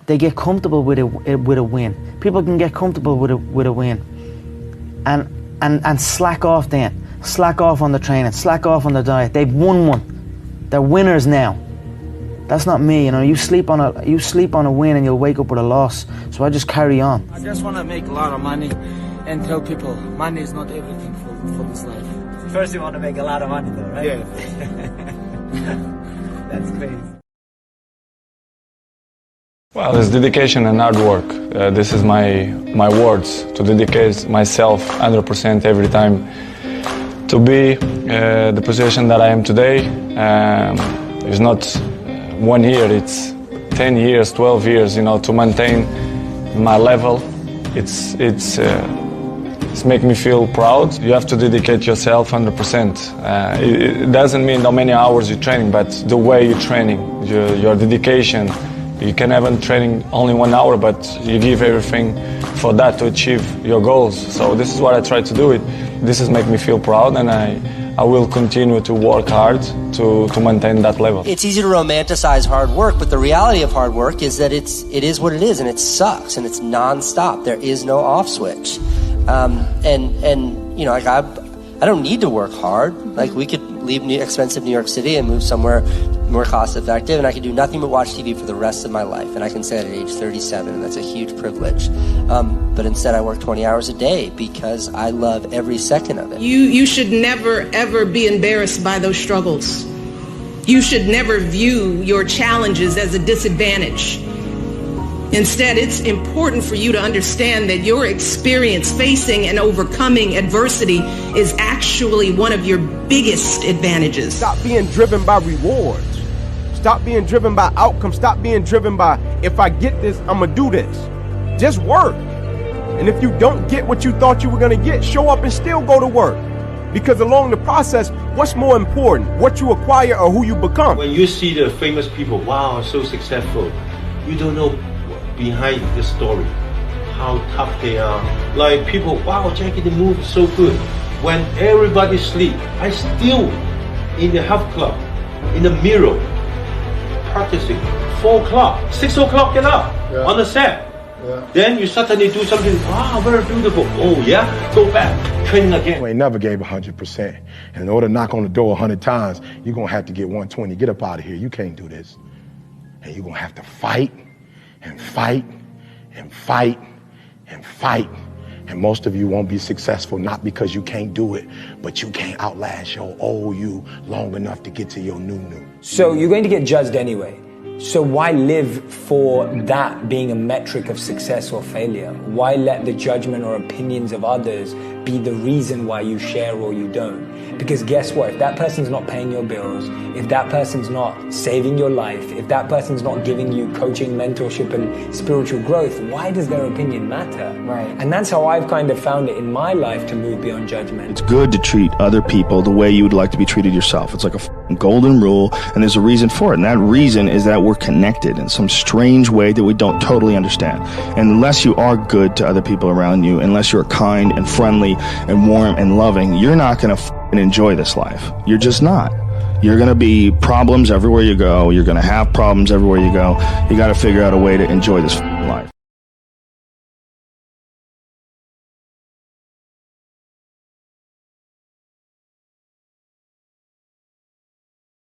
they get comfortable with a win. People can get comfortable with a win, and slack off then. Slack off on the training, slack off on the diet. They've won one. They're winners now. That's not me, you know. You sleep on a win and you'll wake up with a loss. So I just carry on. I just want to make a lot of money and tell people money is not everything for this life. First you want to make a lot of money though, right? Yeah. That's crazy. Well, it's dedication and hard work. This is my words, to dedicate myself 100% every time to be the position that I am today. It's not 1 year, it's 10 years, 12 years, you know, to maintain my level. It's making me feel proud. You have to dedicate yourself 100%. It doesn't mean how many hours you're training, but the way you're training, your dedication. You can have a training only 1 hour, but you give everything for that to achieve your goals. So this is what I try to do. This is make me feel proud, and I will continue to work hard to maintain that level. It's easy to romanticize hard work, but the reality of hard work is that it is what it is, and it sucks, and it's non-stop. There is no off switch. And you know, like I don't need to work hard. Like, we could leave expensive New York City and move somewhere more cost effective, and I could do nothing but watch TV for the rest of my life, and I can say that at age 37, and that's a huge privilege. But instead I work 20 hours a day because I love every second of it. You should never ever be embarrassed by those struggles. You should never view your challenges as a disadvantage. Instead, it's important for you to understand that your experience facing and overcoming adversity is actually one of your biggest advantages. Stop being driven by rewards. Stop being driven by outcomes. Stop being driven by, if I get this, I'm gonna do this. Just work. And if you don't get what you thought you were gonna get, show up and still go to work. Because along the process, what's more important, what you acquire or who you become? When you see the famous people, wow, so successful, you don't know behind the story, how tough they are. Like people, wow, Jackie, the move is so good. When everybody sleep, I still in the health club, in the mirror, practicing. 4 o'clock, 6 o'clock, get up on the set. Yeah. Then you suddenly do something, wow, very beautiful. Oh yeah, go back, training again. We never gave 100%. And in order to knock on the door 100 times, you're gonna have to get 120. Get up out of here, you can't do this. And you're gonna have to fight and fight and fight and fight. And most of you won't be successful, not because you can't do it, but you can't outlast your old you long enough to get to your new. So you're going to get judged anyway. So why live for that being a metric of success or failure? Why let the judgment or opinions of others be the reason why you share or you don't? Because guess what? If that person's not paying your bills, if that person's not saving your life, if that person's not giving you coaching, mentorship, and spiritual growth, why does their opinion matter? Right. And that's how I've kind of found it in my life to move beyond judgment. It's good to treat other people the way you would like to be treated yourself. It's like a golden rule, and there's a reason for it. And that reason is that we're connected in some strange way that we don't totally understand. And unless you are good to other people around you, unless you're kind and friendly and warm and loving, you're not going to enjoy this life. You're just not. You're going to be problems everywhere you go. You're going to have problems everywhere you go. You got to figure out a way to enjoy this life.